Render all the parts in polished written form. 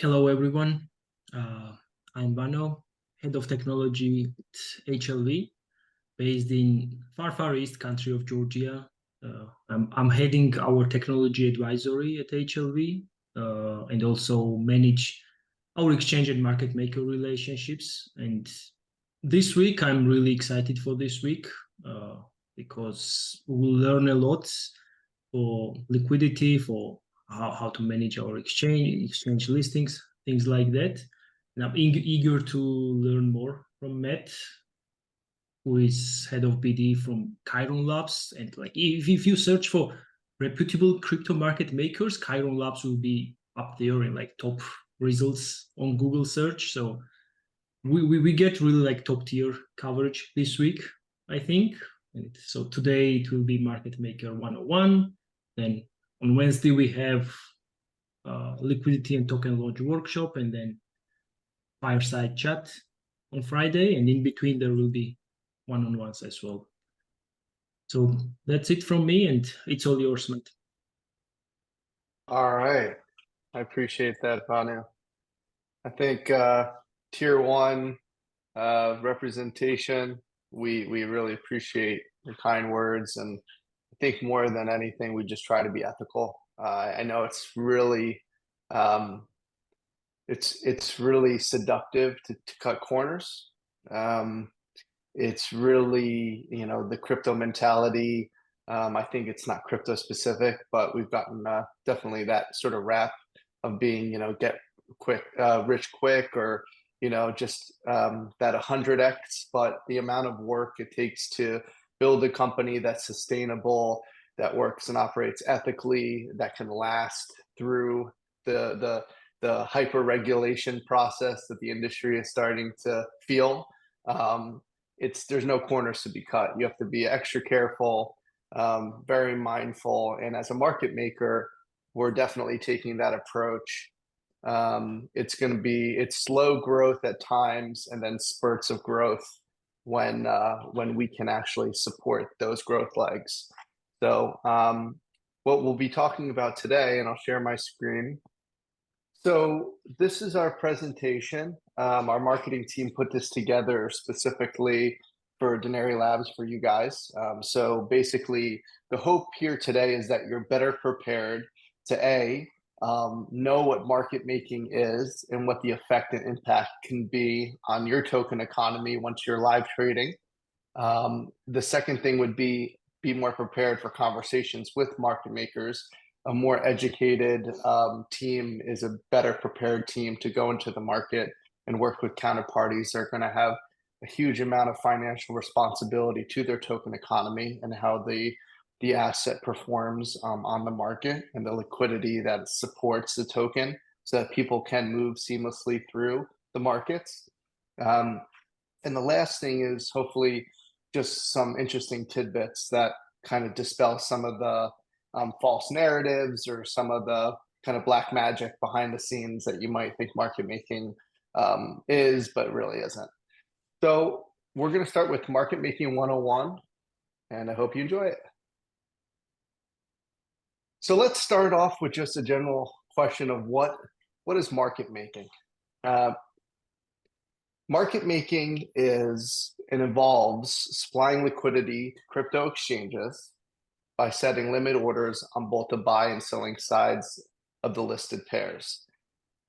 Hello, everyone. I'm Vano, head of technology at HLV, based in far east country of Georgia. I'm heading our technology advisory at HLV and also manage our exchange and market maker relationships. And this week, I'm really excited for this week because we will learn a lot for liquidity, for how to manage our exchange listings, things like that. And I'm eager to learn more from Matt, who is head of BD from Kairon Labs. And like if you search for reputable crypto market makers, Kairon Labs will be up there in like top results on Google search. So we get really like top tier coverage this week, I think. And so today it will be Market Maker 101. Then on Wednesday we have liquidity and token launch workshop, and then fireside chat on Friday. And in between there will be one-on-ones as well. So that's it from me, and it's all yours, Matt. All right. I appreciate that, Vanu. I think tier one representation, we really appreciate your kind words, and I think more than anything, we just try to be ethical. I know it's really it's really seductive to cut corners. It's really, the crypto mentality. I think it's not crypto specific, but we've gotten definitely that sort of rap of being, get quick, rich quick, or just that 100x. But the amount of work it takes to build a company that's sustainable, that works and operates ethically, that can last through the hyper regulation process that the industry is starting to feel. There's no corners to be cut. You have to be extra careful, very mindful, and as a market maker, we're definitely taking that approach. It's slow growth at times, and then spurts of growth when we can actually support those growth legs. So what we'll be talking about today, and I'll share my screen. So this is our presentation. Our marketing team put this together specifically for Denari Labs for you guys. So basically, the hope here today is that you're better prepared to know what market making is and what the effect and impact can be on your token economy once you're live trading. The second thing would be more prepared for conversations with market makers. A more educated team is a better prepared team to go into the market and work with counterparties that are going to have a huge amount of financial responsibility to their token economy and how the asset performs on the market, and the liquidity that supports the token so that people can move seamlessly through the markets. And the last thing is hopefully just some interesting tidbits that kind of dispel some of the false narratives or some of the kind of black magic behind the scenes that you might think market making is, but really isn't. So we're going to start with Market Making 101, and I hope you enjoy it. So let's start off with just a general question of what is market making? Market making involves supplying liquidity to crypto exchanges by setting limit orders on both the buy and selling sides of the listed pairs.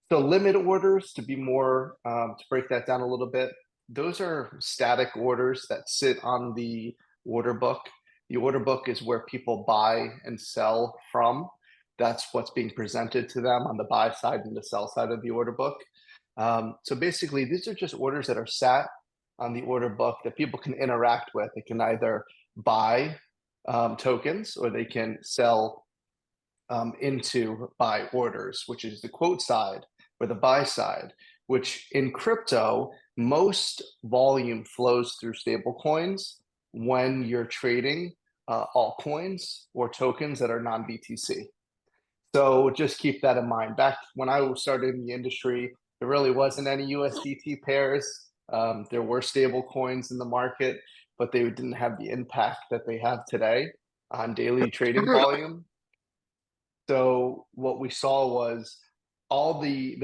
So limit orders, to be more, to break that down a little bit, those are static orders that sit on the order book. The order book is where people buy and sell from. That's what's being presented to them on the buy side and the sell side of the order book. So basically, these are just orders that are sat on the order book that people can interact with. They can either buy tokens, or they can sell into buy orders, which is the quote side or the buy side, which in crypto, most volume flows through stable coins when you're trading altcoins or tokens that are non-BTC. So just keep that in mind. Back when I started in the industry, there really wasn't any USDT pairs. There were stable coins in the market, but they didn't have the impact that they have today on daily trading volume. So what we saw was all the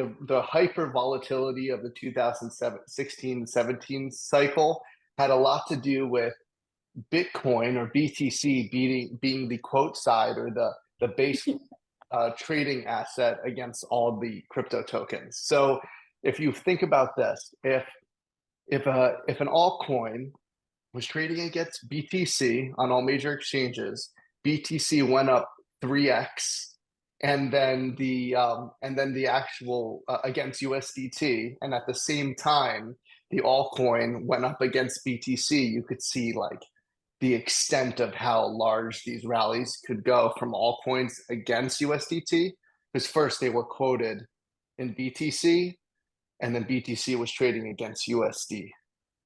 hyper volatility of the 2016-17 cycle had a lot to do with Bitcoin or BTC being the quote side or the base trading asset against all the crypto tokens. So if you think about this, if an altcoin was trading against BTC on all major exchanges, BTC went up 3x, and then the actual against USDT, and at the same time the altcoin went up against BTC, you could see like the extent of how large these rallies could go from altcoins against USDT. Because first they were quoted in BTC, and then BTC was trading against USD,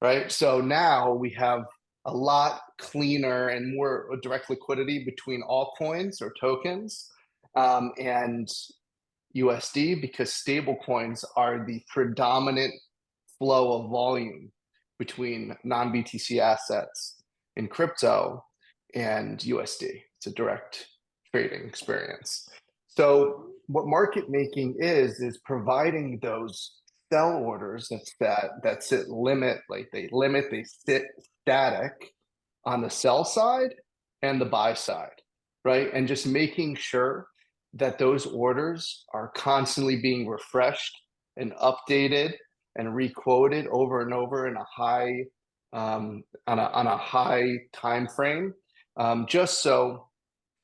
right? So now we have a lot cleaner and more direct liquidity between altcoins or tokens and USD, because stable coins are the predominant flow of volume between non-BTC assets in crypto and USD. It's a direct trading experience. So what market making is providing those sell orders that sit limit, like they sit static on the sell side and the buy side, right? And just making sure that those orders are constantly being refreshed and updated and requoted over and over in a high on a high time frame, just so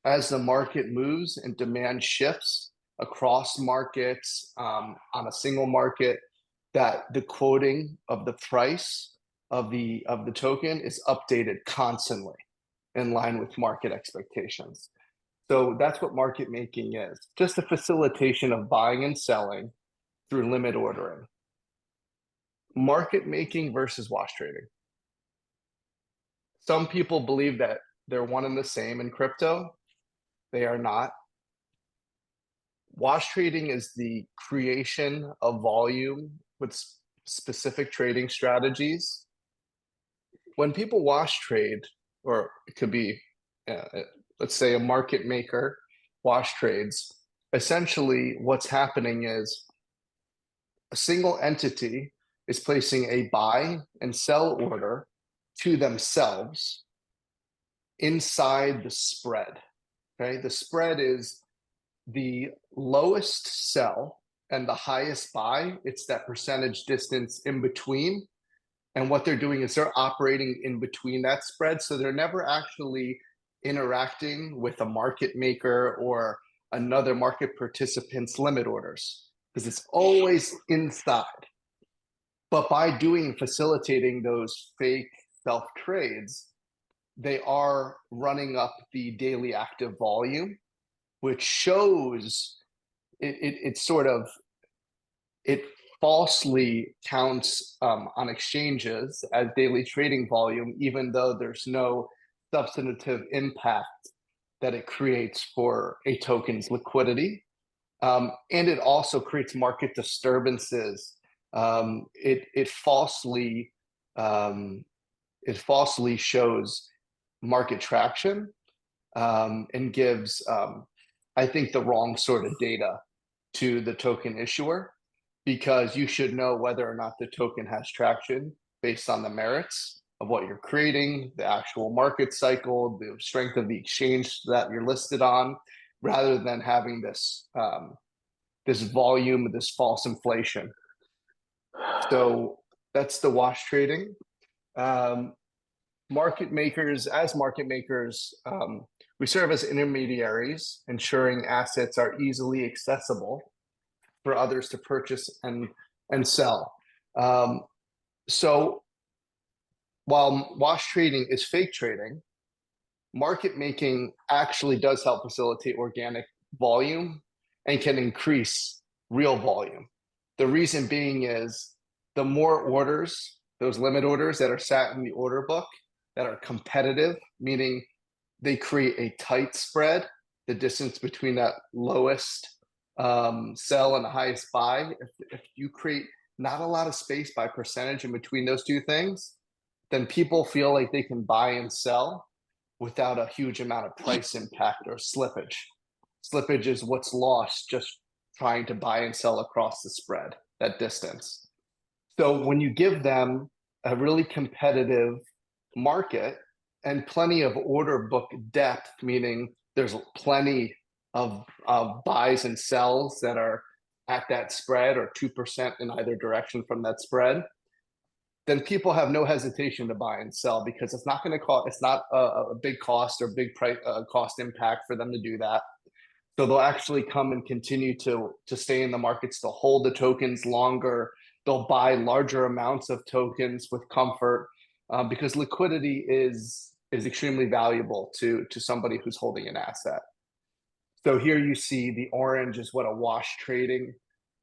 as the market moves and demand shifts across markets on a single market, that the quoting of the price of the token is updated constantly in line with market expectations. So that's what market making is, just a facilitation of buying and selling through limit ordering. Market making versus wash trading. Some people believe that they're one and the same in crypto. They are not. Wash trading is the creation of volume with specific trading strategies. When people wash trade, or it could be, let's say a market maker wash trades, essentially what's happening is a single entity is placing a buy and sell order to themselves inside the spread. Okay, the spread is the lowest sell and the highest buy. It's that percentage distance in between. And what they're doing is they're operating in between that spread. So they're never actually interacting with a market maker or another market participant's limit orders, because it's always inside. But by facilitating those fake self trades, they are running up the daily active volume, which shows it falsely counts on exchanges as daily trading volume, even though there's no substantive impact that it creates for a token's liquidity. And it also creates market disturbances. It falsely shows market traction and gives, I think, the wrong sort of data to the token issuer, because you should know whether or not the token has traction based on the merits of what you're creating, the actual market cycle, the strength of the exchange that you're listed on, rather than having this this volume, this false inflation. So that's the wash trading. Market makers, we serve as intermediaries, ensuring assets are easily accessible for others to purchase and sell. So while wash trading is fake trading, market making actually does help facilitate organic volume and can increase real volume. The reason being is the more orders, those limit orders that are sat in the order book that are competitive, meaning they create a tight spread, the distance between that lowest sell and the highest buy. If you create not a lot of space by percentage in between those two things, then people feel like they can buy and sell without a huge amount of price impact or slippage. Slippage is what's lost just trying to buy and sell across the spread, that distance. So when you give them a really competitive market and plenty of order book depth, meaning there's plenty of buys and sells that are at that spread or 2% in either direction from that spread, then people have no hesitation to buy and sell because it's not going to cost, it's not a big cost or big price cost impact for them to do that. So they'll actually come and continue to stay in the markets. They'll hold the tokens longer. They'll buy larger amounts of tokens with comfort because liquidity is extremely valuable to somebody who's holding an asset. So here you see the orange is what a wash trading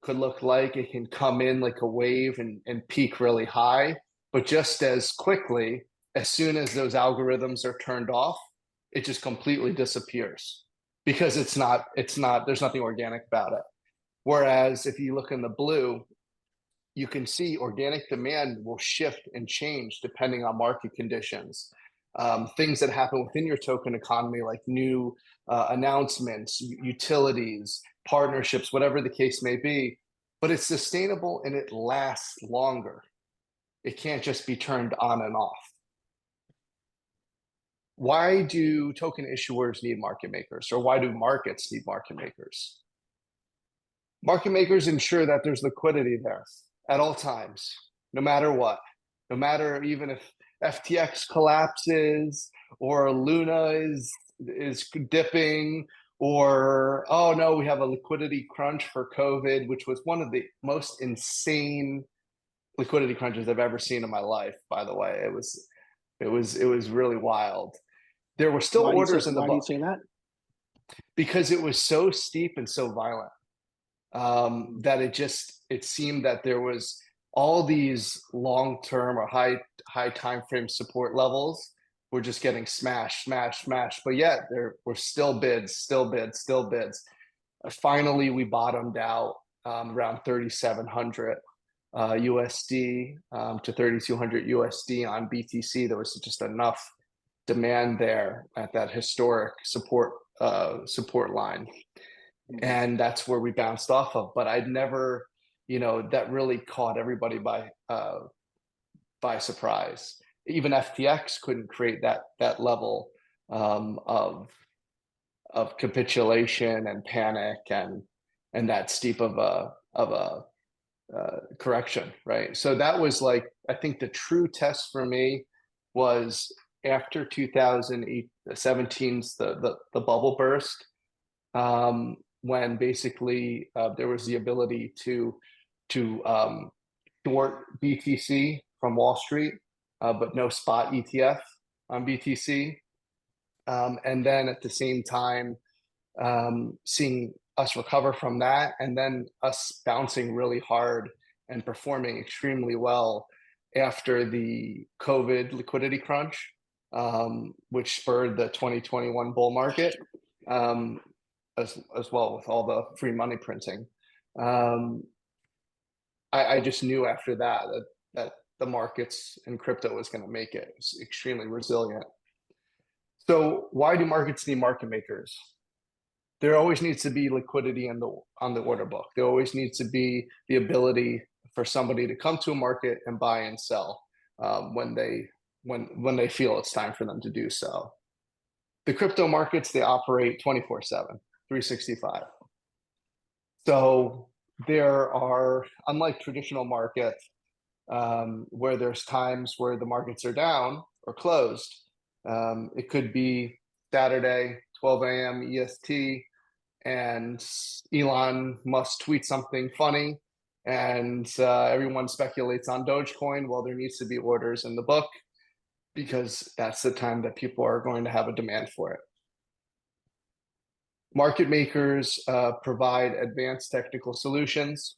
could look like. It can come in like a wave and peak really high, but just as quickly, as soon as those algorithms are turned off, it just completely disappears because there's nothing organic about it. Whereas if you look in the blue, you can see organic demand will shift and change depending on market conditions. Things that happen within your token economy, like new announcements, utilities, partnerships, whatever the case may be, but it's sustainable and it lasts longer. It can't just be turned on and off. Why do token issuers need market makers, or why do markets need market makers? Market makers ensure that there's liquidity there at all times, no matter what, no matter even if FTX collapses or Luna is dipping, or oh no, we have a liquidity crunch for COVID, which was one of the most insane liquidity crunches I've ever seen in my life. By the way, it was really wild. There were still orders in the book. Why do you say that? Because it was so steep and so violent that it seemed that there was all these long-term or high time frame support levels were just getting smashed. But yet there were still bids. Finally, we bottomed out around 3,700 USD to 3,200 USD on BTC. There was just enough demand there at that historic support line. And that's where we bounced off of. But I'd never, that really caught everybody by surprise. Even FTX couldn't create that level of capitulation and panic and that steep of a correction, right? So that was like, I think the true test for me was after 2017's the bubble burst, when basically there was the ability to short BTC from Wall Street, but no spot ETF on BTC. And then at the same time, seeing us recover from that, and then us bouncing really hard and performing extremely well after the COVID liquidity crunch, which spurred the 2021 bull market, as well with all the free money printing. I just knew after that the markets and crypto was going to make it. It was extremely resilient. So why do markets need market makers? There always needs to be liquidity on the order book. There always needs to be the ability for somebody to come to a market and buy and sell when they feel it's time for them to do so. The crypto markets, they operate 24/7, 365. So there are, unlike traditional markets, where there's times where the markets are down or closed. It could be Saturday, 12 a.m. EST, and Elon Musk tweets something funny, and everyone speculates on Dogecoin. Well, there needs to be orders in the book because that's the time that people are going to have a demand for it. Market makers provide advanced technical solutions.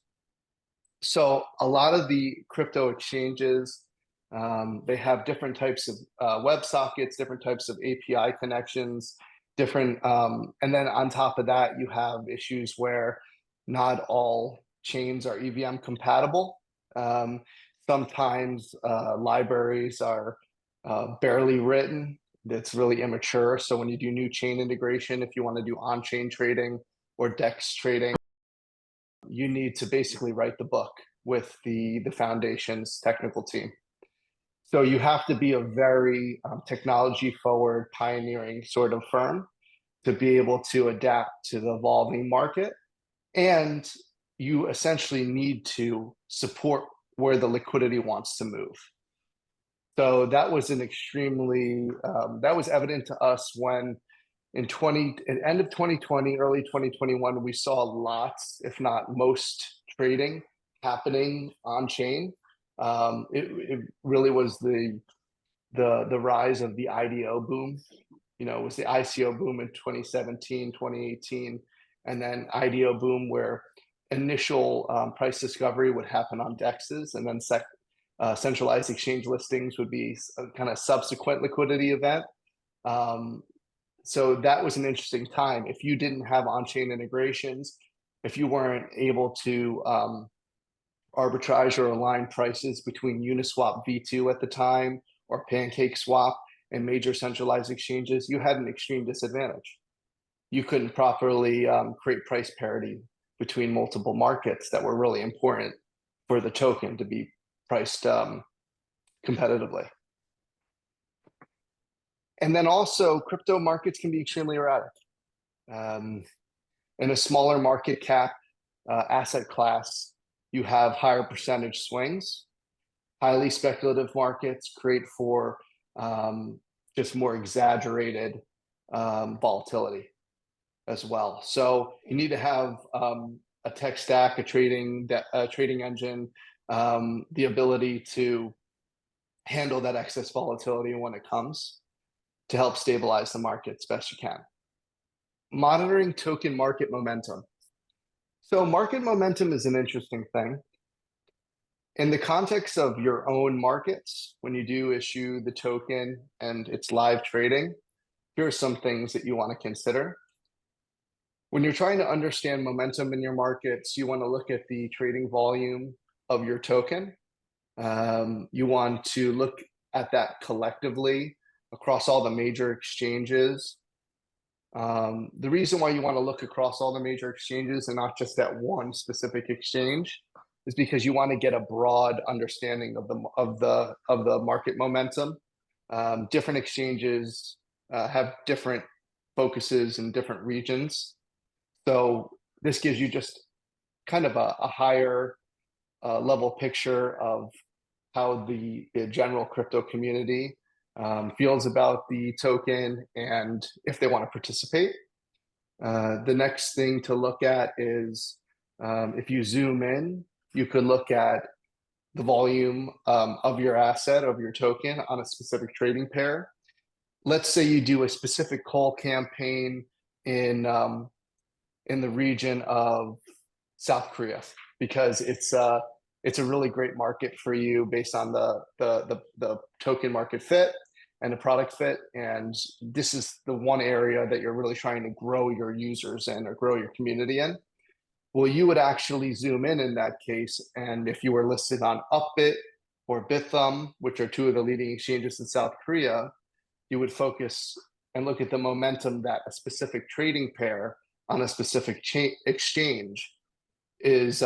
So a lot of the crypto exchanges, they have different types of WebSockets, different types of API connections, and then on top of that, you have issues where not all chains are EVM compatible. Sometimes libraries are barely written. That's really immature. So when you do new chain integration, if you want to do on-chain trading or DEX trading, you need to basically write the book with the foundation's technical team. So you have to be a very technology forward, pioneering sort of firm to be able to adapt to the evolving market. And you essentially need to support where the liquidity wants to move. So that was an extremely, that was evident to us when at end of 2020, early 2021, we saw lots, if not most, trading happening on chain. It really was the rise of the IDO boom. You know, it was the ICO boom in 2017, 2018, and then IDO boom where initial price discovery would happen on DEXs, and then centralized exchange listings would be a kind of subsequent liquidity event. So that was an interesting time. If you didn't have on-chain integrations, if you weren't able to arbitrage or align prices between Uniswap V2 at the time or PancakeSwap and major centralized exchanges, you had an extreme disadvantage. You couldn't properly create price parity between multiple markets that were really important for the token to be priced competitively. And then also, crypto markets can be extremely erratic. In a smaller market cap asset class, you have higher percentage swings. Highly speculative markets create for just more exaggerated volatility as well. So you need to have a tech stack, a trading engine, the ability to handle that excess volatility when it comes to help stabilize the market as best you can. Monitoring token market momentum. So market momentum is an interesting thing. In the context of your own markets, when you do issue the token and it's live trading, here are some things that you want to consider. When you're trying to understand momentum in your markets, you want to look at the trading volume of your token. You want to look at that collectively across all the major exchanges. The reason why you want to look across all the major exchanges and not just at one specific exchange is because you want to get a broad understanding of the market momentum. Different exchanges have different focuses in different regions. So this gives you just kind of a higher level picture of how the general crypto community feels about the token and if they want to participate. The next thing to look at is if you zoom in, you could look at the volume of your asset, of your token on a specific trading pair. Let's say you do a specific call campaign in the region of South Korea because it's a really great market for you based on the token market fit and the product fit. And this is the one area that you're really trying to grow your users in or grow your community in. Well, you would actually zoom in that case. And if you were listed on Upbit or Bithumb, which are two of the leading exchanges in South Korea, you would focus and look at the momentum that a specific trading pair on a specific exchange is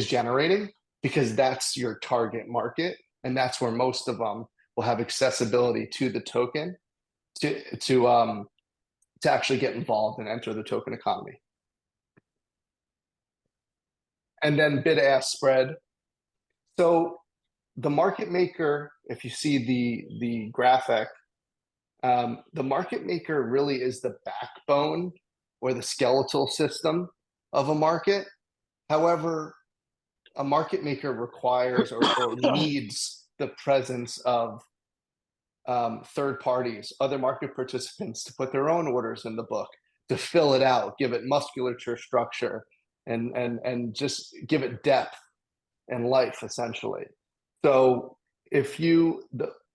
generating, because that's your target market. And that's where most of them will have accessibility to the token to actually get involved and enter the token economy. And then bid-ask spread. So the market maker, if you see the graphic, the market maker really is the backbone or the skeletal system of a market. However, a market maker requires or needs the presence of third parties, other market participants to put their own orders in the book, to fill it out, give it musculature, structure, and just give it depth and life, essentially. So if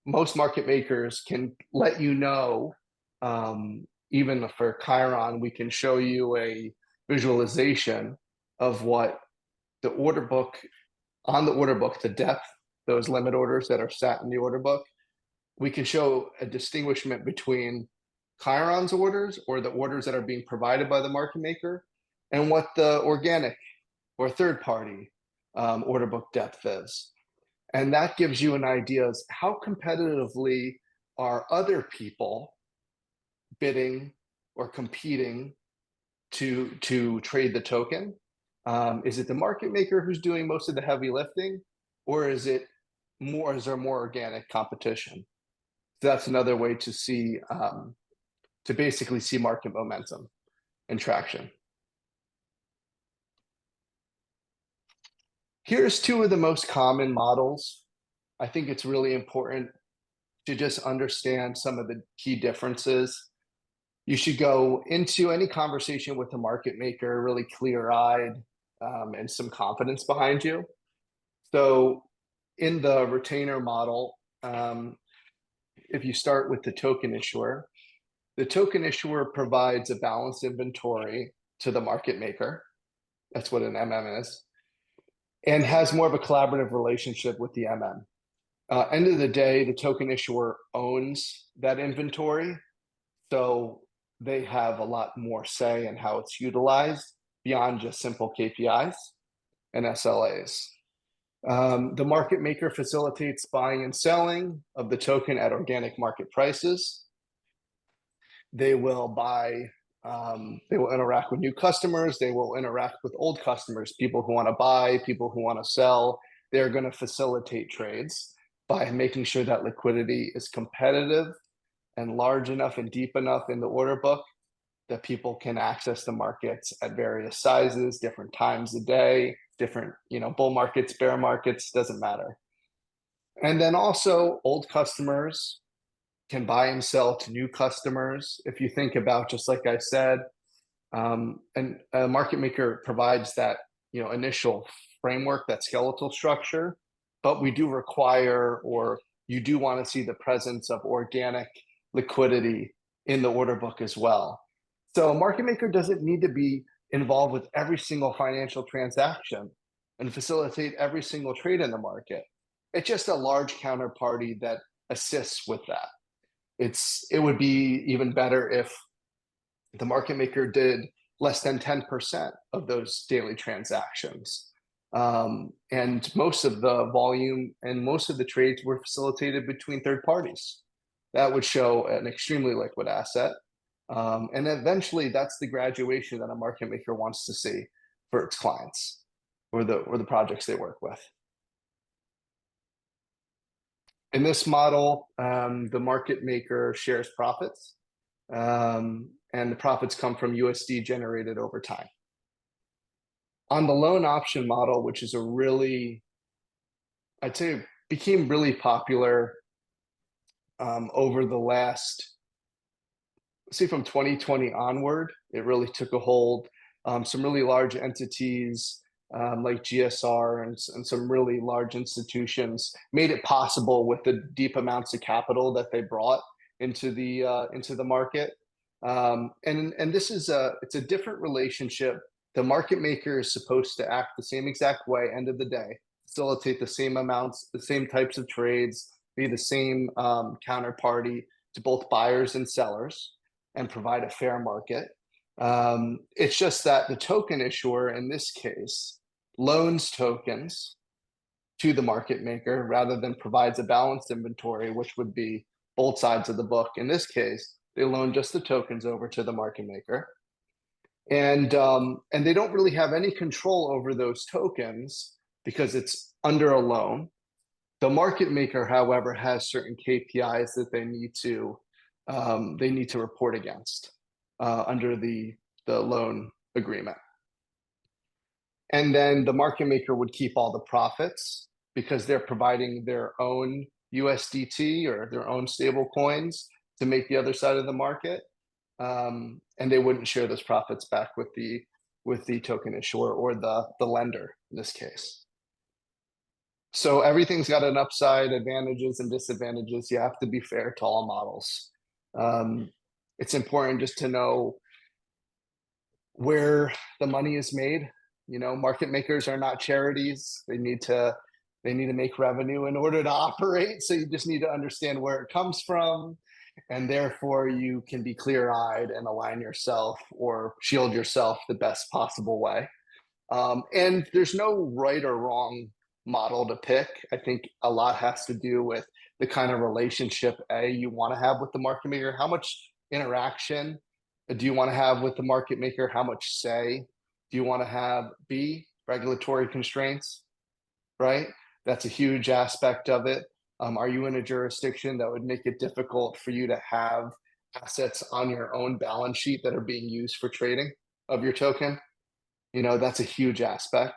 most market makers can let you know, even for Kairon, we can show you a visualization of what the order book, on the order book, the depth, those limit orders that are sat in the order book. We can show a distinguishment between Kairon's orders or the orders that are being provided by the market maker and what the organic or third-party order book depth is. And that gives you an idea as how competitively are other people bidding or competing to trade the token. Is it the market maker who's doing most of the heavy lifting, or is there more organic competition? So that's another way to see, to basically see market momentum and traction. Here's two of the most common models. I think it's really important to just understand some of the key differences. You should go into any conversation with the market maker really clear-eyed and some confidence behind you. So in the retainer model, if you start with the token issuer provides a balanced inventory to the market maker. That's what an MM is, and has more of a collaborative relationship with the MM. End of the day, the token issuer owns that inventory, so they have a lot more say in how it's utilized beyond just simple KPIs and SLAs. The market maker facilitates buying and selling of the token at organic market prices. They will buy, they will interact with new customers, they will interact with old customers, people who want to buy, people who want to sell. They're going to facilitate trades by making sure that liquidity is competitive and large enough and deep enough in the order book that people can access the markets at various sizes, different times of day, different, bull markets, bear markets, doesn't matter. And then also old customers can buy and sell to new customers. If you think about, just like I said, and a market maker provides that, initial framework, that skeletal structure, but we do require, or you do want to see the presence of organic liquidity in the order book as well. So a market maker doesn't need to be involved with every single financial transaction and facilitate every single trade in the market. It's just a large counterparty that assists with that. It would be even better if the market maker did less than 10% of those daily transactions. And most of the volume and most of the trades were facilitated between third parties. That would show an extremely liquid asset. And eventually that's the graduation that a market maker wants to see for its clients or the projects they work with. In this model, the market maker shares profits, and the profits come from USD generated over time. On the loan option model, which is I'd say became really popular over the last, say from 2020 onward, it really took a hold. Some really large entities like GSR and some really large institutions made it possible with the deep amounts of capital that they brought into the market. And this is it's a different relationship. The market maker is supposed to act the same exact way, end of the day, facilitate the same amounts, the same types of trades, be the same counterparty to both buyers and sellers, and provide a fair market. It's just that the token issuer in this case loans tokens to the market maker rather than provides a balanced inventory, which would be both sides of the book. In this case, they loan just the tokens over to the market maker. And they don't really have any control over those tokens because it's under a loan. The market maker, however, has certain KPIs that they need to report against under the loan agreement. And then the market maker would keep all the profits because they're providing their own USDT or their own stable coins to make the other side of the market. And they wouldn't share those profits back with the token issuer or the lender in this case. So everything's got an upside, advantages and disadvantages. You have to be fair to all models. It's important just to know where the money is made. Market makers are not charities. They need to make revenue in order to operate. So you just need to understand where it comes from. And therefore you can be clear-eyed and align yourself or shield yourself the best possible way. And there's no right or wrong model to pick. I think a lot has to do with the kind of relationship you want to have with the market maker. How much interaction do you want to have with the market maker? How much say do you want to have? B, regulatory constraints, right? That's a huge aspect of it. Are you in a jurisdiction that would make it difficult for you to have assets on your own balance sheet that are being used for trading of your token? That's a huge aspect.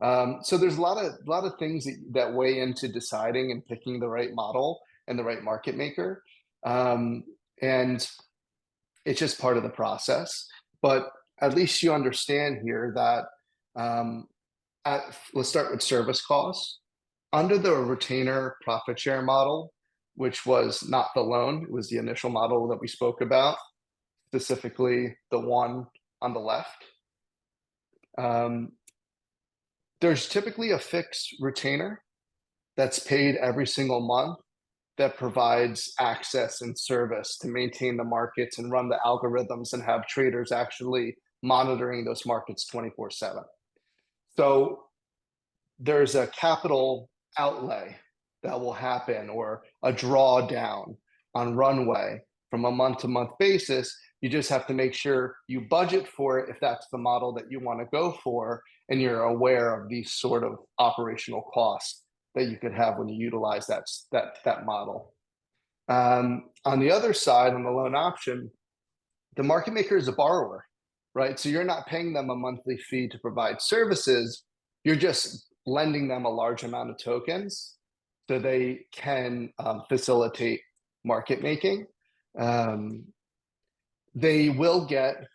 So there's a lot of things that weigh into deciding and picking the right model and the right market maker. And it's just part of the process. But at least you understand here that let's start with service costs. Under the retainer profit share model, which was not the loan, it was the initial model that we spoke about, specifically the one on the left. There's typically a fixed retainer that's paid every single month that provides access and service to maintain the markets and run the algorithms and have traders actually monitoring those markets 24/7. So there's a capital outlay that will happen or a drawdown on runway from a month-to-month basis. You just have to make sure you budget for it if that's the model that you want to go for, and you're aware of these sort of operational costs that you could have when you utilize that model. On the other side, on the loan option, the market maker is a borrower, right? So you're not paying them a monthly fee to provide services. You're just lending them a large amount of tokens so they can facilitate market making. They will get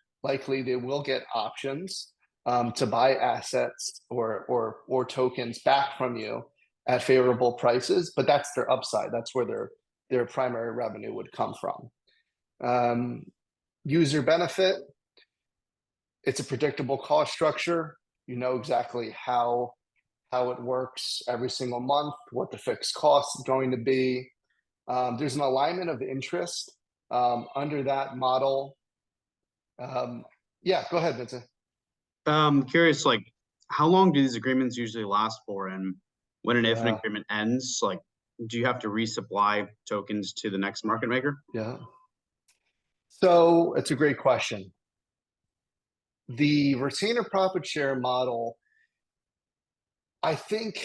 options to buy assets or tokens back from you at favorable prices, but that's their upside. That's where their primary revenue would come from. User benefit, it's a predictable cost structure. You know exactly how it works every single month, what the fixed cost is going to be. There's an alignment of interest under that model. Yeah, go ahead, Vincent. Curious, like, how long do these agreements usually last for? And when and if an agreement ends, like, do you have to resupply tokens to the next market maker? Yeah. So it's a great question. The retainer profit share model, I think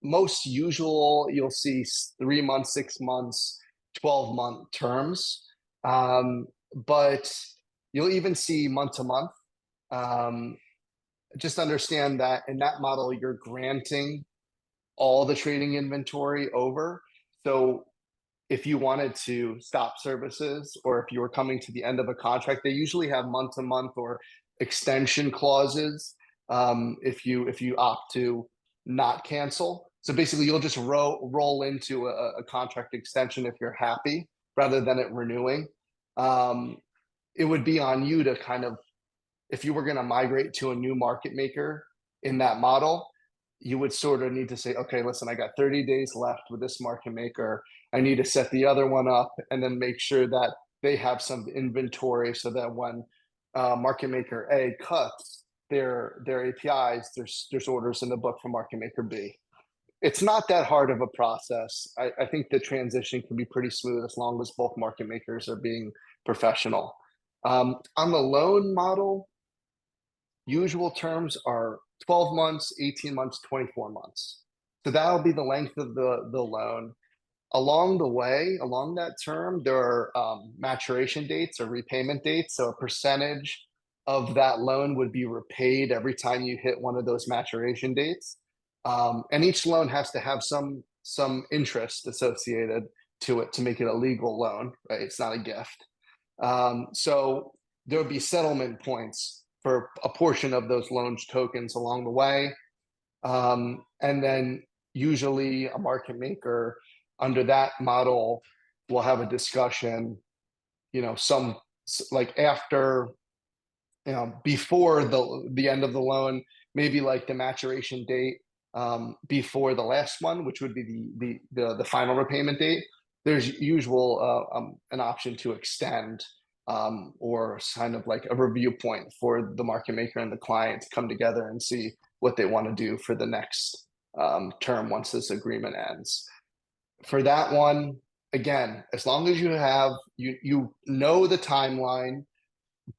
most usual, you'll see 3 months, 6 months, 12-month terms. But you'll even see month to month. Just understand that in that model, you're granting all the trading inventory over. So if you wanted to stop services, or if you were coming to the end of a contract, they usually have month to month or extension clauses if you opt to not cancel. So basically, you'll just roll into a contract extension if you're happy, rather than it renewing. It would be on you to kind of, if you were going to migrate to a new market maker in that model, you would sort of need to say, okay, listen, I got 30 days left with this market maker. I need to set the other one up and then make sure that they have some inventory so that when market maker A cuts their APIs, there's orders in the book for market maker B. It's not that hard of a process. I think the transition can be pretty smooth as long as both market makers are being professional. On the loan model, usual terms are 12 months, 18 months, 24 months. So that'll be the length of the loan. Along the way, along that term, there are maturation dates or repayment dates. So a percentage of that loan would be repaid every time you hit one of those maturation dates. And each loan has to have some interest associated to it to make it a legal loan, right? It's not a gift. So there would be settlement points for a portion of those loans tokens along the way. And then usually a market maker under that model will have a discussion, some like after, before the end of the loan, maybe like the maturation date before the last one, which would be the final repayment date. There's an option to extend or kind of like a review point for the market maker and the client to come together and see what they want to do for the next term once this agreement ends. For that one, again, as long as you have, you know the timeline,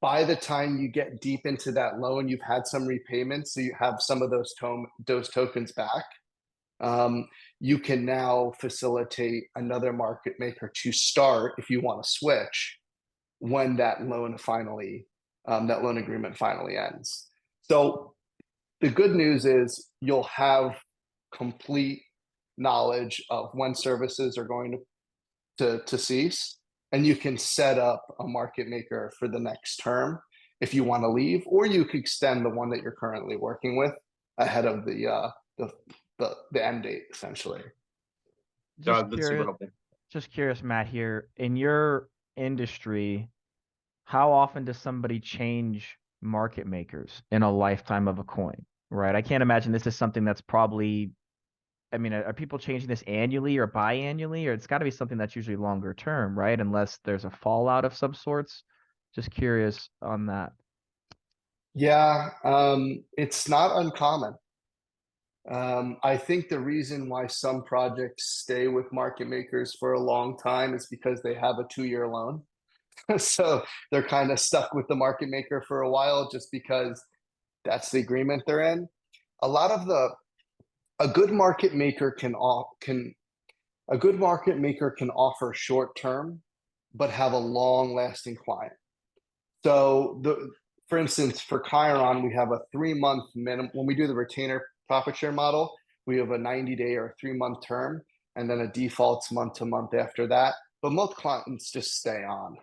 by the time you get deep into that loan, you've had some repayments, so you have some of those tokens back. You can now facilitate another market maker to start if you want to switch when that loan agreement finally ends. So the good news is you'll have complete knowledge of when services are going to cease, and you can set up a market maker for the next term if you want to leave, or you could extend the one that you're currently working with ahead of the end date, essentially. That's super helpful. Just curious, Matt, here in your industry, how often does somebody change market makers in a lifetime of a coin? Right. I can't imagine this is something that's probably, I mean, are people changing this annually or biannually, or it's got to be something that's usually longer term, right? Unless there's a fallout of some sorts. Just curious on that. Yeah, it's not uncommon. I think the reason why some projects stay with market makers for a long time is because they have a 2-year loan. So they're kind of stuck with the market maker for a while just because that's the agreement they're in. A good market maker can offer short term, but have a long lasting client. So for instance, for Kairon, we have a 3-month minimum. When we do the retainer profit share model, we have a 90-day or 3-month term, and then a defaults month to month after that. But most clients just stay on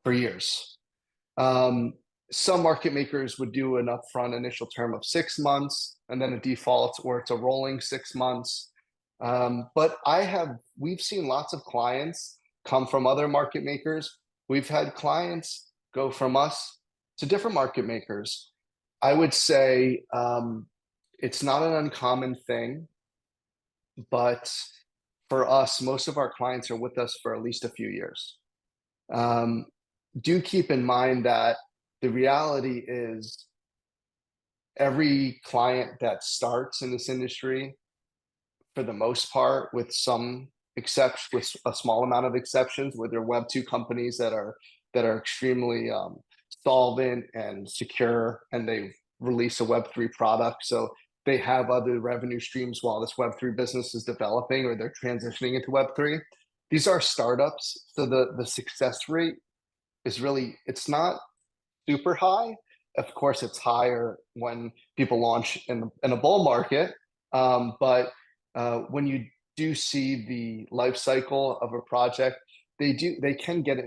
for years. Some market makers would do an upfront initial term of 6 months, and then a default, or it's a rolling 6 months. But we've seen lots of clients come from other market makers. We've had clients go from us to different market makers. I would say it's not an uncommon thing, but for us, most of our clients are with us for at least a few years. Do keep in mind that the reality is every client that starts in this industry, for the most part, with a small amount of exceptions, where they're Web2 companies that are extremely solvent and secure, and they release a Web3 product, so they have other revenue streams while this Web3 business is developing, or they're transitioning into Web3. These are startups, so the success rate is really, it's not super high. Of course, it's higher when people launch in a bull market, but when you do see the life cycle of a project, they can get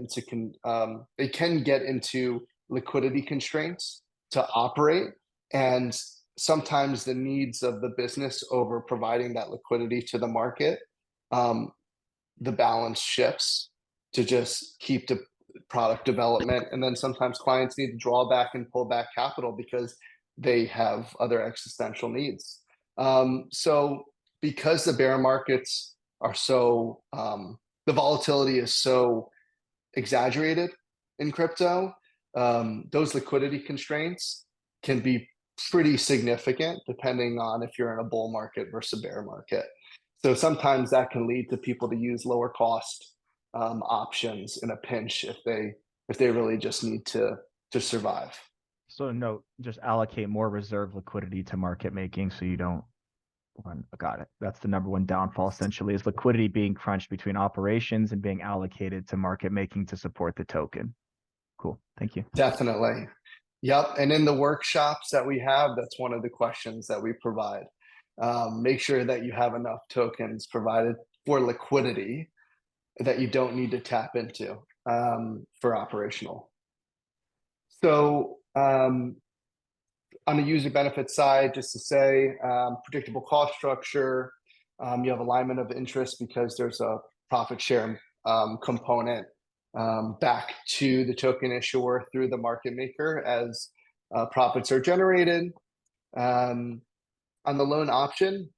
into liquidity constraints to operate, and sometimes the needs of the business over providing that liquidity to the market, the balance shifts to just keep the product development, and then sometimes clients need to draw back and pull back capital because they have other existential needs. So because the bear markets are so the volatility is so exaggerated in crypto, those liquidity constraints can be pretty significant depending on if you're in a bull market versus a bear market. So sometimes that can lead to people to use lower cost options in a pinch if they really just need to survive. So note, just allocate more reserve liquidity to market making so you don't run. Got it. That's the number one downfall, essentially, is liquidity being crunched between operations and being allocated to market making to support the token. Cool. Thank you. Definitely. Yep. And in the workshops that we have, that's one of the questions that we provide. Make sure that you have enough tokens provided for liquidity that you don't need to tap into for operational. So on the user benefit side, just to say, predictable cost structure, you have alignment of interest because there's a profit share component back to the token issuer through the market maker as profits are generated. On the loan option,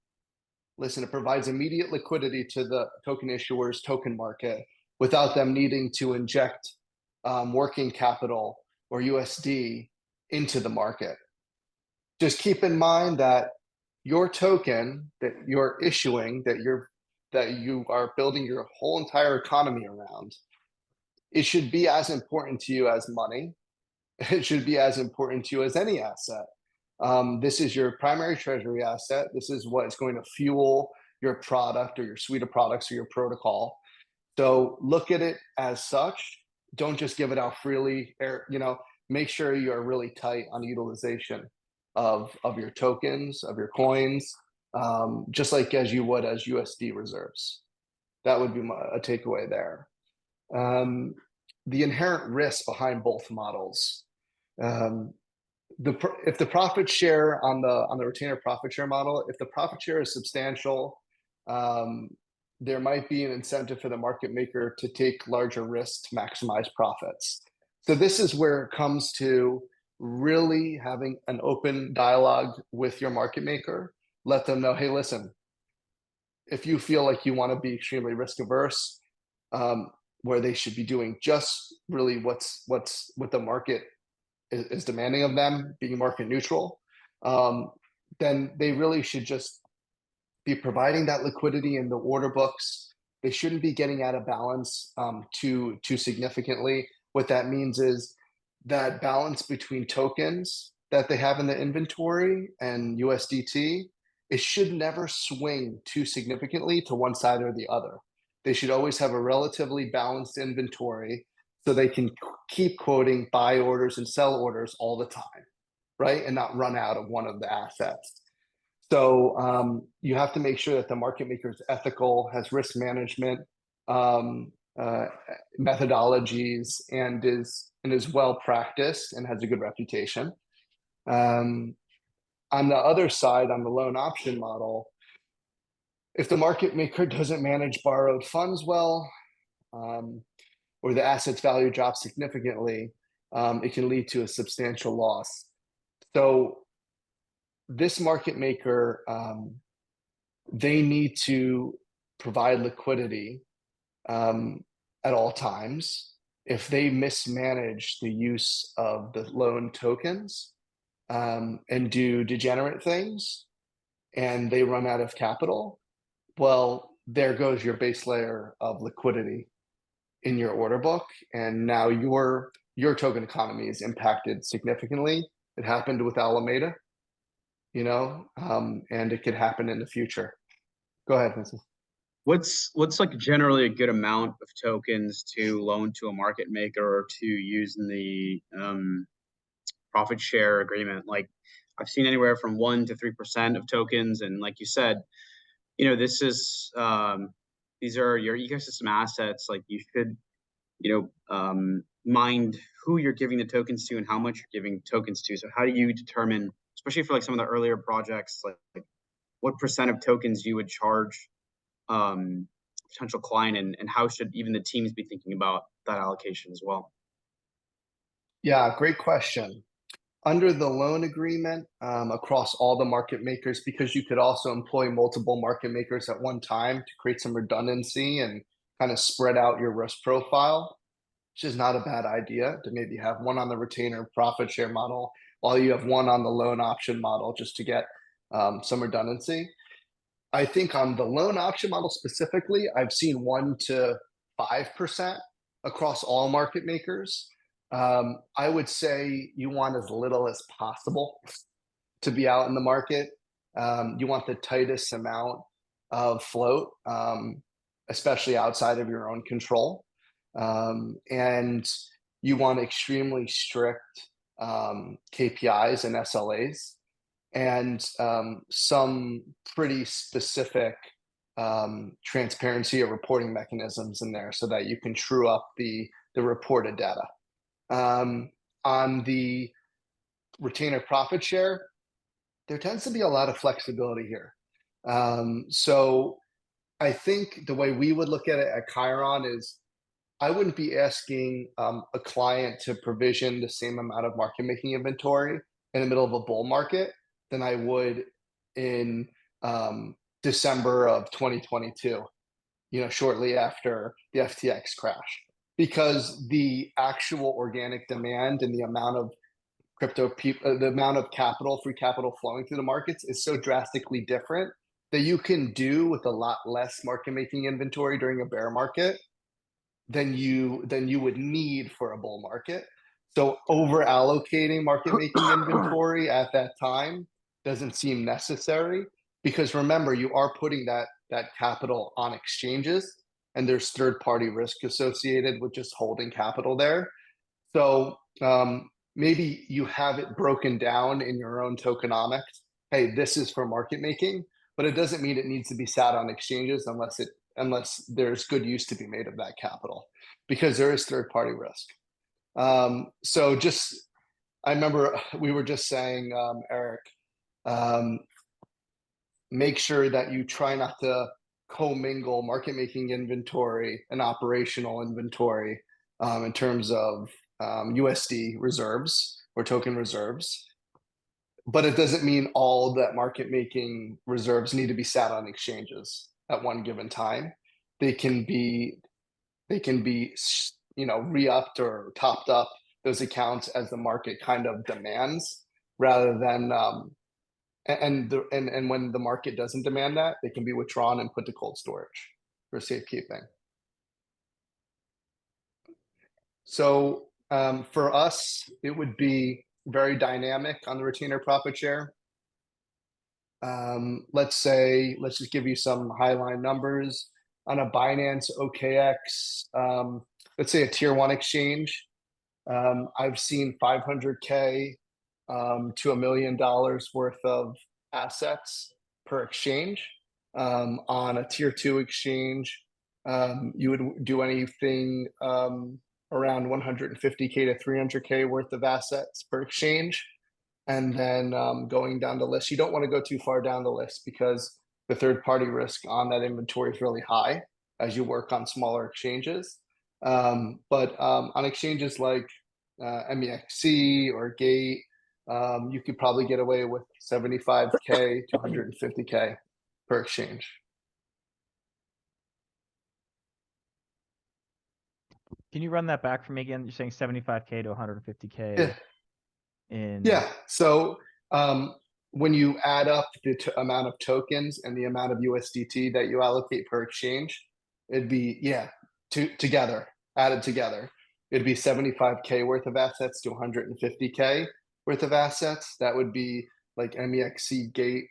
listen, it provides immediate liquidity to the token issuer's token market without them needing to inject working capital or USD into the market. Just keep in mind that your token that you're issuing, that you are building your whole entire economy around, it should be as important to you as money. It should be as important to you as any asset. This is your primary treasury asset. This is what is going to fuel your product or your suite of products or your protocol. So look at it as such. Don't just give it out freely. Make sure you are really tight on utilization of your tokens, of your coins, just like as you would as USD reserves. That would be a takeaway there. The inherent risk behind both models. If the profit share on the retainer profit share model, if the profit share is substantial, there might be an incentive for the market maker to take larger risks to maximize profits. So this is where it comes to really having an open dialogue with your market maker. Let them know, hey, listen, if you feel like you want to be extremely risk averse, where they should be doing just really what the market is demanding of them, being market neutral, then they really should just be providing that liquidity in the order books. They shouldn't be getting out of balance too significantly. What that means is that balance between tokens that they have in the inventory and USDT, it should never swing too significantly to one side or the other. They should always have a relatively balanced inventory so they can keep quoting buy orders and sell orders all the time, right? And not run out of one of the assets. So you have to make sure that the market maker is ethical, has risk management methodologies, and is well practiced and has a good reputation. On the other side, on the loan option model, if the market maker doesn't manage borrowed funds well, or the asset's value drops significantly, it can lead to a substantial loss. So this market maker, they need to provide liquidity at all times. If they mismanage the use of the loan tokens and do degenerate things, and they run out of capital, well, there goes your base layer of liquidity in your order book, and now your token economy is impacted significantly. It happened with Alameda, and it could happen in the future. Go ahead, Vincent. What's like generally a good amount of tokens to loan to a market maker or to use in the profit share agreement? Like I've seen anywhere from 1% to 3% of tokens, and like you said, this is these are your ecosystem assets. Like you should, mind who you're giving the tokens to and how much you're giving tokens to. So how do you determine, especially for like some of the earlier projects, like what percent of tokens you would charge potential client, and how should even the teams be thinking about that allocation as well? Yeah, great question. Under the loan agreement, across all the market makers, because you could also employ multiple market makers at one time to create some redundancy and kind of spread out your risk profile, which is not a bad idea, to maybe have one on the retainer profit share model while you have one on the loan option model, just to get some redundancy. I think on the loan option model specifically, I've seen 1% to 5% across all market makers. I would say you want as little as possible to be out in the market. You want the tightest amount of float, especially outside of your own control. And you want extremely strict KPIs and SLAs, and some pretty specific transparency or reporting mechanisms in there so that you can true up the reported data. On the retainer profit share, there tends to be a lot of flexibility here. So I think the way we would look at it at Kairon is I wouldn't be asking a client to provision the same amount of market making inventory in the middle of a bull market than I would in December of 2022, shortly after the FTX crash. because the actual organic demand and the amount of the amount of capital, free capital flowing through the markets is so drastically different that you can do with a lot less market making inventory during a bear market than you would need for a bull market. So over allocating market making inventory at that time doesn't seem necessary, because remember, you are putting that capital on exchanges, and there's third party risk associated with just holding capital there. So maybe you have it broken down in your own tokenomics. Hey, this is for market making, but it doesn't mean it needs to be sat on exchanges unless there's good use to be made of that capital, because there is third party risk. So I remember we were just saying, Eric, make sure that you try not to commingle market making inventory and operational inventory in terms of USD reserves or token reserves. But it doesn't mean all that market making reserves need to be sat on exchanges at one given time. They can be re-upped or topped up, those accounts, as the market kind of demands, rather than and when the market doesn't demand that, they can be withdrawn and put to cold storage for safekeeping. So for us, it would be very dynamic on the retainer profit share. Let's just give you some highline numbers on a Binance OKX. Let's say a tier 1 exchange. I've seen 500K to $1 million worth of assets per exchange. On a tier 2 exchange, you would do anything around 150K to 300K worth of assets per exchange. And then going down the list, you don't want to go too far down the list, because the third party risk on that inventory is really high as you work on smaller exchanges. But on exchanges like MEXC or Gate, you could probably get away with 75K to 150K per exchange. Can you run that back for me again? You're saying 75K to 150K. Yeah. So when you add up the amount of tokens and the amount of USDT that you allocate per exchange, it'd be, added together, it'd be 75K worth of assets to 150K worth of assets. That would be like MEXC Gate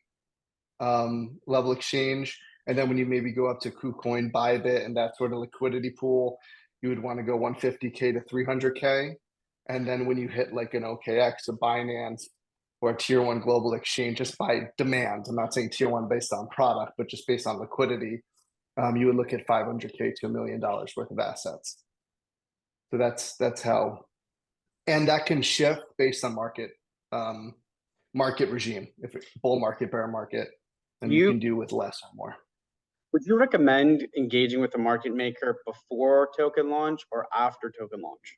level exchange. And then when you maybe go up to KuCoin, Bybit, and that sort of liquidity pool, you would want to go 150K to 300K. And then when you hit like an OKX, a Binance, or a tier 1 global exchange, just by demand, I'm not saying tier 1 based on product, but just based on liquidity, you would look at 500K to $1 million worth of assets. So that's how, and that can shift based on market regime. If it's bull market, bear market, then you can do with less or more. Would you recommend engaging with the market maker before token launch or after token launch?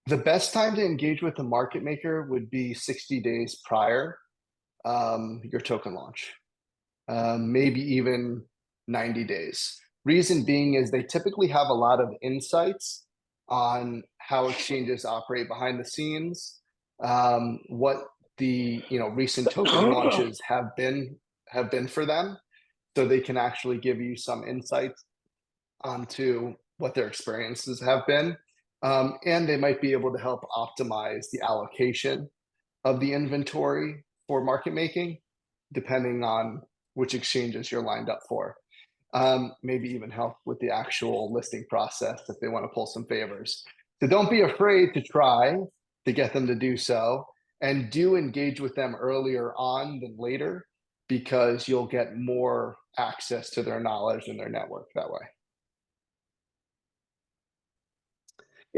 The best time to engage with the market maker would be 60 days prior your token launch, maybe even 90 days. Reason being is they typically have a lot of insights on how exchanges operate behind the scenes, what the recent token launches have been for them, so they can actually give you some insights onto what their experiences have been. And they might be able to help optimize the allocation of the inventory for market making, depending on which exchanges you're lined up for. Maybe even help with the actual listing process if they want to pull some favors. So don't be afraid to try to get them to do so, and do engage with them earlier on than later, because you'll get more access to their knowledge and their network that way.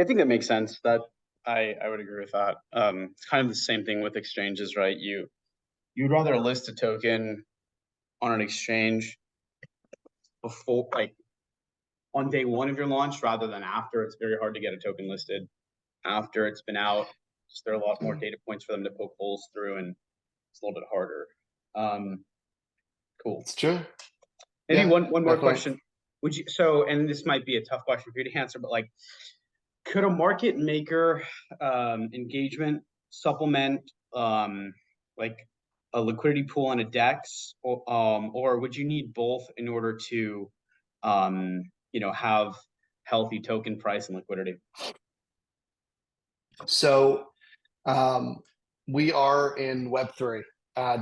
I think that makes sense. That I would agree with that. It's kind of the same thing with exchanges, right? You'd rather list a token on an exchange before, like on day 1 of your launch, rather than after. It's very hard to get a token listed after it's been out. Just there are a lot more data points for them to poke holes through, and it's a little bit harder. Cool. It's true. Maybe one more question. would you, so, and this might be a tough question for you to answer, but like, could a market maker engagement supplement like a liquidity pool and a DEX, or would you need both in order to have healthy token price and liquidity? So we are in Web3.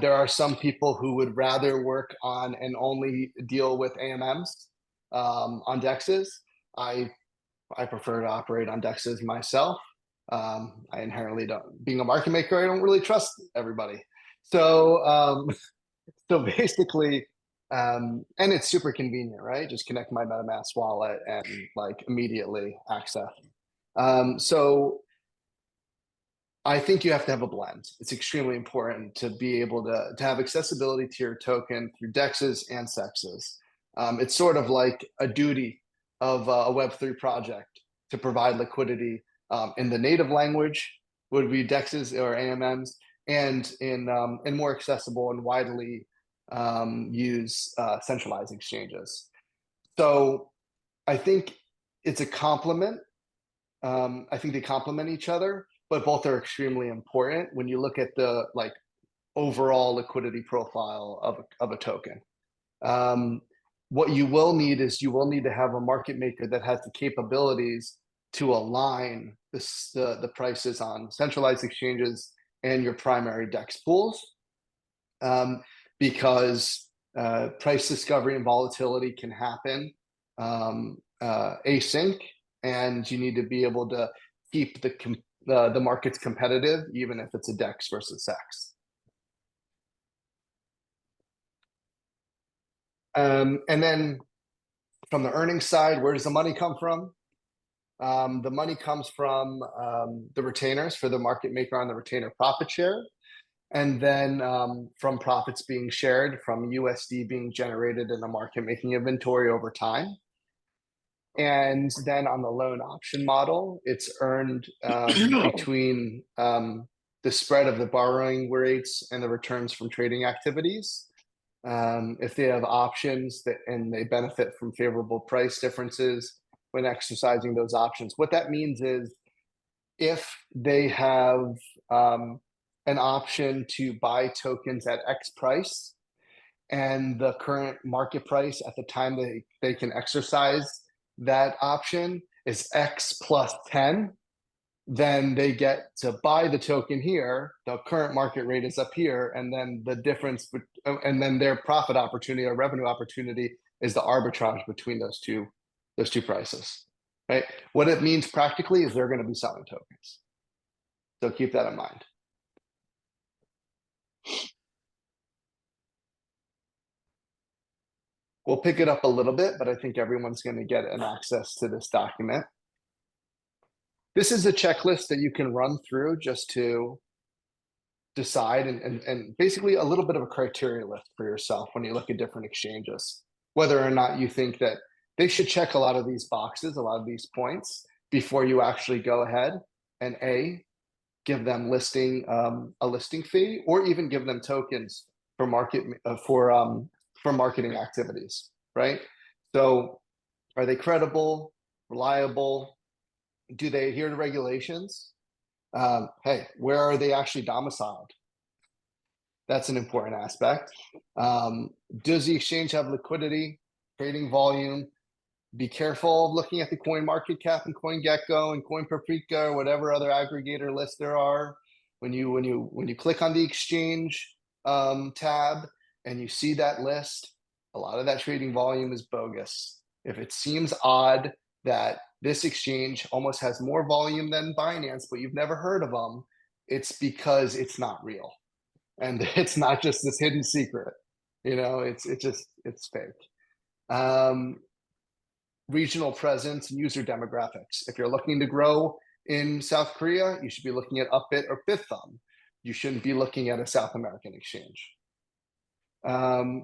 There are some people who would rather work on and only deal with AMMs on DEXs. I prefer to operate on DEXs myself. I inherently don't, being a market maker, I don't really trust everybody. So basically, and it's super convenient, right? Just connect my MetaMask wallet and like immediately access. So I think you have to have a blend. It's extremely important to be able to have accessibility to your token through DEXs and SEXs. It's sort of like a duty of a Web3 project to provide liquidity in the native language, would be DEXs or AMMs, and in more accessible and widely used centralized exchanges. So I think it's a complement. I think they complement each other, but both are extremely important when you look at the like overall liquidity profile of a token. What you will need is you will need to have a market maker that has the capabilities to align the prices on centralized exchanges and your primary DEX pools, because price discovery and volatility can happen async, and you need to be able to keep the markets competitive, even if it's a DEX versus SEX. And then from the earnings side, where does the money come from? The money comes from the retainers for the market maker on the retainer profit share, and then from profits being shared from USD being generated in the market making inventory over time. And then on the loan option model, it's earned between the spread of the borrowing rates and the returns from trading activities. If they have options and they benefit from favorable price differences when exercising those options. What that means is if they have an option to buy tokens at X price, and the current market price at the time they can exercise that option is X plus 10, then they get to buy the token here. The current market rate is up here, and then the difference, and then their profit opportunity or revenue opportunity is the arbitrage between those two prices, right? What it means practically is they're going to be selling tokens. So keep that in mind. We'll pick it up a little bit, but I think everyone's going to get an access to this document. This is a checklist that you can run through just to decide and basically a little bit of a criteria list for yourself when you look at different exchanges, whether or not you think that they should check a lot of these boxes, a lot of these points before you actually go ahead and give them a listing fee, or even give them tokens for marketing activities, right? So are they credible, reliable? Do they adhere to regulations? Hey, where are they actually domiciled? That's an important aspect. Does the exchange have liquidity, trading volume? Be careful of looking at the coin market cap and CoinGecko and CoinPaprika or whatever other aggregator lists there are. When you click on the exchange tab and you see that list, a lot of that trading volume is bogus. If it seems odd that this exchange almost has more volume than Binance, but you've never heard of them, it's because it's not real. And it's not just this hidden secret. You know, it's fake. Regional presence and user demographics. If you're looking to grow in South Korea, you should be looking at Upbit or Bithumb. You shouldn't be looking at a South American exchange.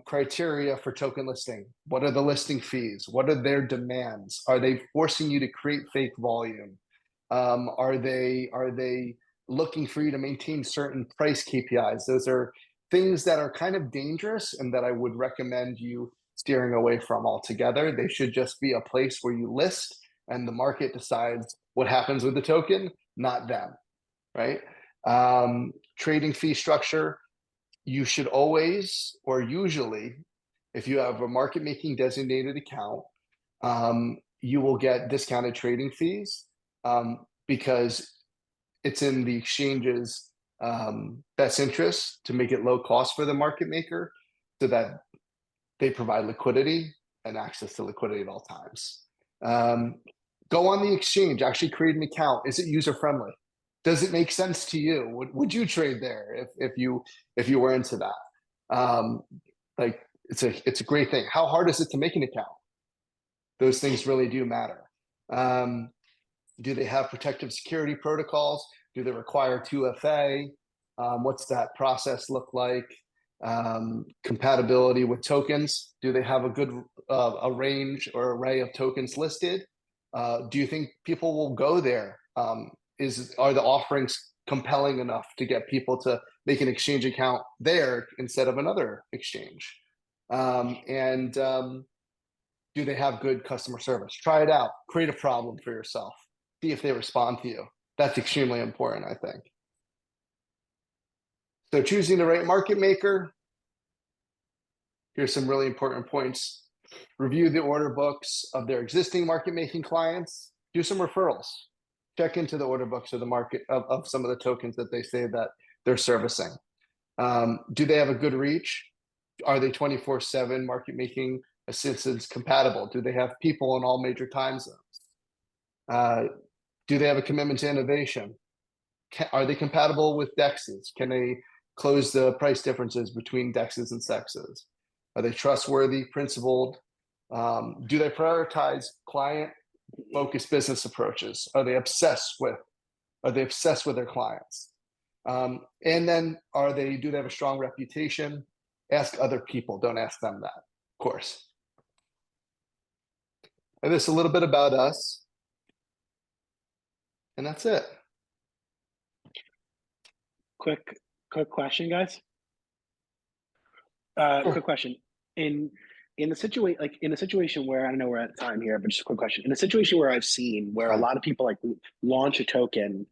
Criteria for token listing. What are the listing fees? What are their demands? Are they forcing you to create fake volume? Are they looking for you to maintain certain price KPIs? Those are things that are kind of dangerous and that I would recommend you steering away from altogether. They should just be a place where you list and the market decides what happens with the token, not them, right? Trading fee structure, you should always, or usually, if you have a market making designated account, you will get discounted trading fees because it's in the exchange's best interest to make it low cost for the market maker so that they provide liquidity and access to liquidity at all times. Go on the exchange, actually create an account. Is it user friendly? Does it make sense to you? Would you trade there if you were into that? Like it's a great thing. How hard is it to make an account? Those things really do matter. Do they have protective security protocols? Do they require 2FA? What's that process look like? Compatibility with tokens. Do they have a good a range or array of tokens listed? Do you think people will go there? Are the offerings compelling enough to get people to make an exchange account there instead of another exchange? Do they have good customer service? Try it out. Create a problem for yourself. See if they respond to you. That's extremely important, I think. So choosing the right market maker. Here's some really important points. Review the order books of their existing market making clients. Do some referrals. Check into the order books of the market of some of the tokens that they say that they're servicing. Do they have a good reach? Are they 24/7 market making assistance compatible? Do they have people in all major time zones? Do they have a commitment to innovation? Are they compatible with DEXs? Can they close the price differences between DEXs and SEXs? Are they trustworthy, principled? Do they prioritize client-focused business approaches? Are they obsessed with their clients? And then do they have a strong reputation? Ask other people, don't ask them that, of course. And this is a little bit about us. And that's it. Quick question, guys. Sure. Quick question. In the situation where, I know we're at time here, but just a quick question. In a situation where I've seen where a lot of people like launch a token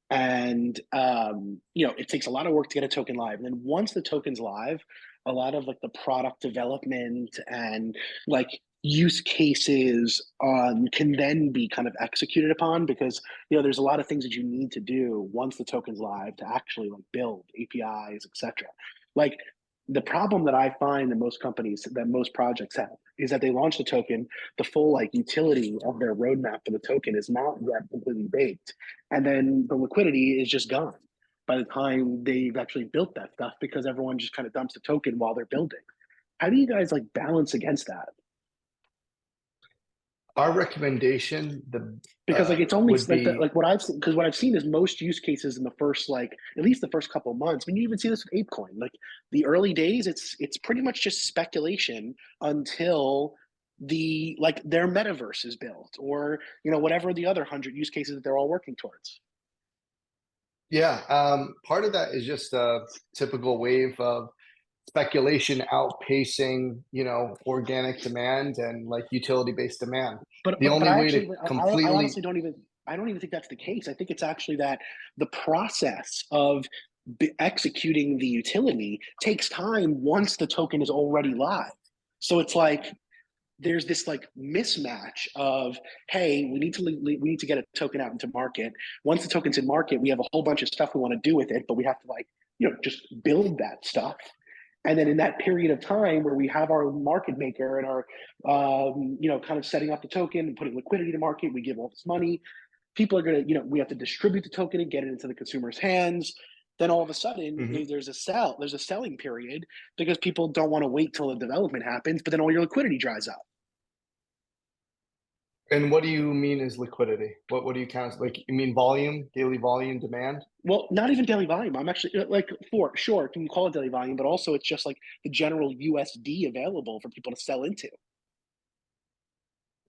and it takes a lot of work to get a token live. And then once the token's live, a lot of like the product development and like use cases can then be kind of executed upon because there's a lot of things that you need to do once the token's live to actually like build APIs, etc. Like the problem that I find that most projects have is that they launch the token, the full like utility of their roadmap for the token is not yet completely baked, and then the liquidity is just gone by the time they've actually built that stuff because everyone just kind of dumps the token while they're building. How do you guys like balance against that? Our recommendation, because like it's only like what I've seen is most use cases in the first at least the first couple of months. I mean, you even see this with ApeCoin. Like the early days, it's pretty much just speculation until their metaverse is built or whatever the other 100 use cases that they're all working towards. Yeah, part of that is just a typical wave of speculation outpacing, organic demand and like utility-based demand. But the only way actually, to completely, I honestly don't even think that's the case. I think it's actually that the process of executing the utility takes time once the token is already live. So it's like there's this like mismatch of, hey, we need to get a token out into market. Once the token's in market, we have a whole bunch of stuff we want to do with it, but we have to just build that stuff. And then in that period of time where we have our market maker and our, kind of setting up the token and putting liquidity to market, we give all this money. People are going to, we have to distribute the token and get it into the consumer's hands. Then all of a sudden, there's a selling period because people don't want to wait till the development happens, but then all your liquidity dries up. And what do you mean is liquidity? What do you count as, like, you mean volume, daily volume, demand? Well, not even daily volume. I'm actually sure, can you call it daily volume, but also it's just like the general USD available for people to sell into.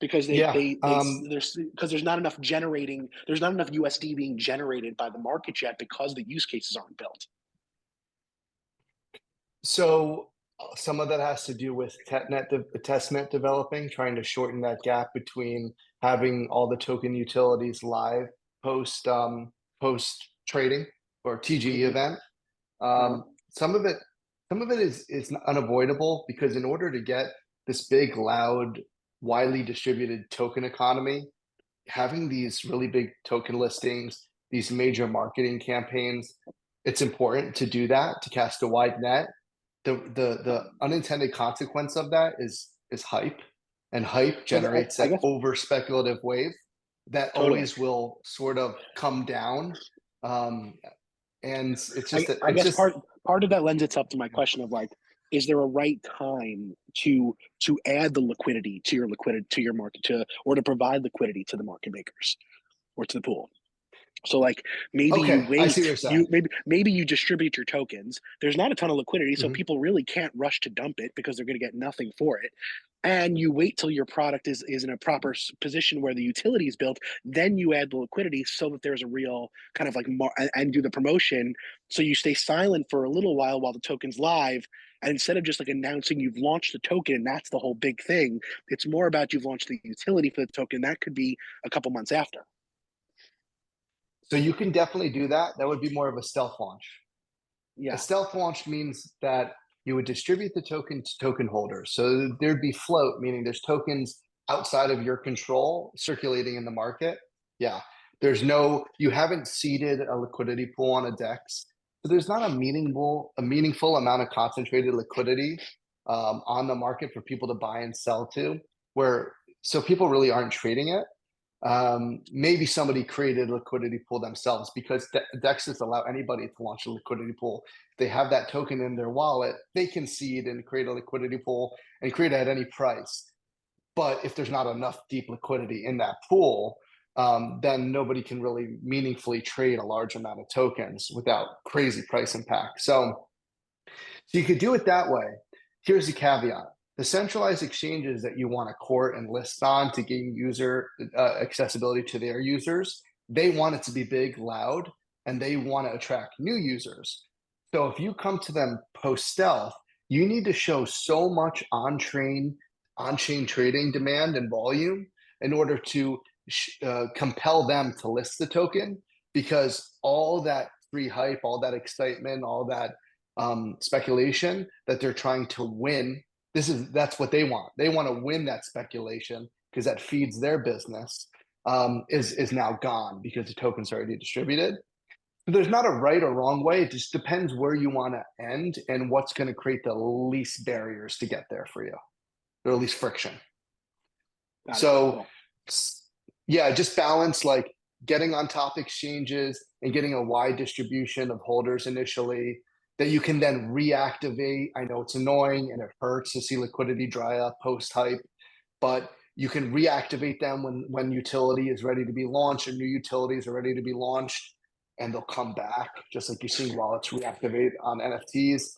Because there's not enough USD being generated by the market yet because the use cases aren't built. So Some of that has to do with testnet developing, trying to shorten that gap between having all the token utilities live post trading or TGE event. Some of it is unavoidable because in order to get this big, loud, widely distributed token economy, having these really big token listings, these major marketing campaigns, it's important to do that, to cast a wide net. The unintended consequence of that is hype, and hype generates I that guess over speculative wave that totally. always will sort of come down. And it's just I guess part of that lends itself to my question of like, is there a right time to add the liquidity to your market or to provide liquidity to the market makers or to the pool? So like maybe you Okay, I see what wait, you're saying. maybe you distribute your tokens. There's not a ton of liquidity, so Mhm. people really can't rush to dump it because they're going to get nothing for it. And you wait till your product is in a proper position where the utility is built. Then you add the liquidity so that there's a real kind of like and do the promotion. So you stay silent for a little while the token's live. And instead of just like announcing you've launched the token, that's the whole big thing. It's more about you've launched the utility for the token. That could be a couple months after. So you can definitely do that. That would be more of a stealth launch. Yeah. A stealth launch means that you would distribute the token to token holders. So there'd be float, meaning there's tokens outside of your control circulating in the market. Yeah. You haven't seeded a liquidity pool on a DEX. So there's not a meaningful amount of concentrated liquidity on the market for people to buy and sell to, so people really aren't trading it. Maybe somebody created a liquidity pool themselves because DEXs allow anybody to launch a liquidity pool. If they have that token in their wallet, they can seed and create a liquidity pool and create it at any price. But if there's not enough deep liquidity in that pool, then nobody can really meaningfully trade a large amount of tokens without crazy price impact. So you could do it that way. Here's the caveat. The centralized exchanges that you want to court and list on to gain user accessibility to their users, they want it to be big, loud, and they want to attract new users. So if you come to them post-stealth, you need to show so much on-chain trading demand and volume in order to compel them to list the token, because all that free hype, all that excitement, all that speculation that they're trying to win, that's what they want. They want to win that speculation because that feeds their business, is now gone because the token's already distributed. So there's not a right or wrong way. It just depends where you want to end and what's going to create the least barriers to get there for you, or at least friction. So yeah, just balance like getting on top exchanges and getting a wide distribution of holders initially that you can then reactivate. I know it's annoying and it hurts to see liquidity dry up post hype, but you can reactivate them when utility is ready to be launched and new utilities are ready to be launched, and they'll come back just like you see wallets reactivate on NFTs.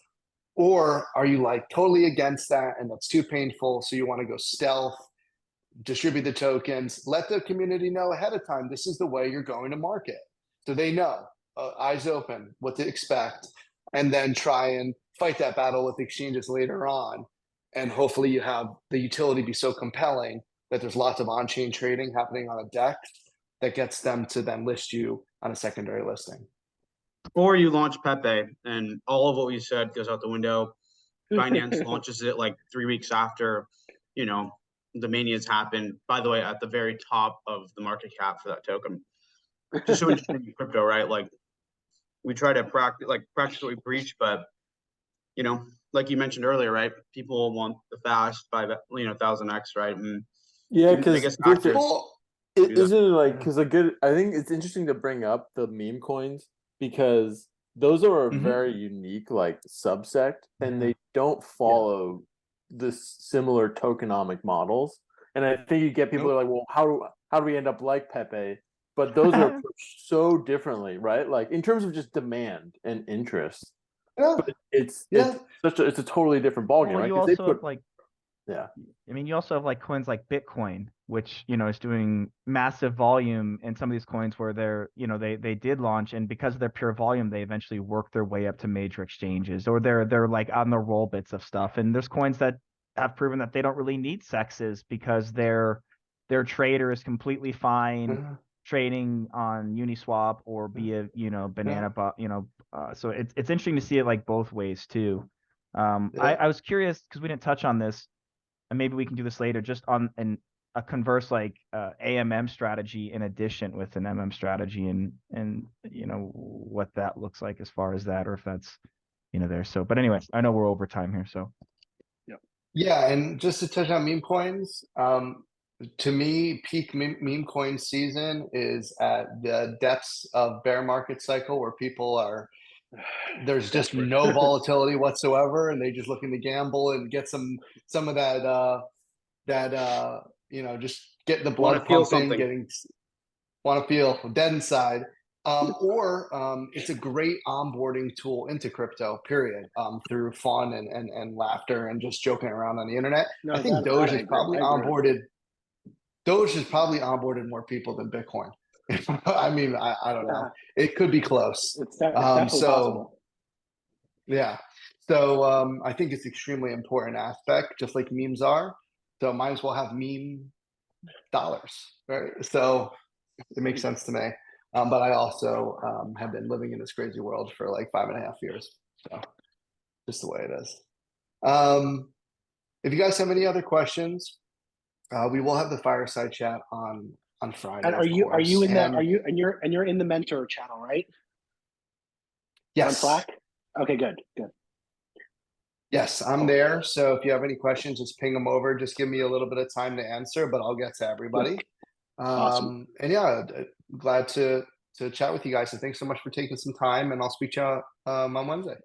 Or are you like totally against that and that's too painful, so you want to go stealth, distribute the tokens, let the community know ahead of time this is the way you're going to market, so they know, eyes open, what to expect, and then try and fight that battle with exchanges later on. And hopefully you have the utility be so compelling that there's lots of on-chain trading happening on a DEX that gets them to then list you on a secondary listing. Or you launch Pepe and all of what we said goes out the window. Binance launches it like 3 weeks after, the manias happen. By the way, at the very top of the market cap for that token. Just so interesting in crypto, right? Like we try to practice what we preach, but like you mentioned earlier, right? People want the fast by 1000x, right? And yeah, because isn't it like I think it's interesting to bring up the meme coins because those are a very unique like subsect, and they don't follow the similar tokenomic models. And I think you get people who are like, well, how do we end up like Pepe? But those are approached so differently, right? Like in terms of just demand and interest. Yeah. But it's a totally different ballgame, well, right? You also have like yeah. I mean, you also have like coins like Bitcoin which, you know, is doing massive volume in some of these coins where they're, you know, they did launch, and because of their pure volume, they eventually work their way up to major exchanges, or they're like on the roll bits of stuff. And there's coins that have proven that they don't really need sexes because their trader is completely fine trading on Uniswap or banana, so it's interesting to see it like both ways too. I was curious because we didn't touch on this, and maybe we can do this later, just on a converse like AMM strategy in addition with an MM strategy, and you know what that looks like as far as that, or if that's, you know, there. So, but anyway, I know we're over time here, so. Yeah, and just to touch on meme coins, to me, peak meme coin season is at the depths of bear market cycle where there's just no volatility whatsoever, and they just looking to gamble and get some of that you know, just get the blood pumping, want to feel dead inside. Or it's a great onboarding tool into crypto, period, through fun and laughter and just joking around on the internet. No, I think Doge has probably onboarded more people than Bitcoin. I mean, I don't know. It could be close. It's definitely possible. Yeah. So I think it's extremely important aspect, just like memes are. So might as well have meme dollars, right? So it makes sense to me. But I also have been living in this crazy world for like 5.5 years. So just the way it is. If you guys have any other questions, we will have the fireside chat on Friday. And are you in the mentor channel, right? Yes. On Slack? Okay, good. Yes, I'm there. So if you have any questions, just ping them over. Just give me a little bit of time to answer, but I'll get to everybody. Awesome. And yeah, glad to chat with you guys. So thanks so much for taking some time, and I'll speak to you on Wednesday.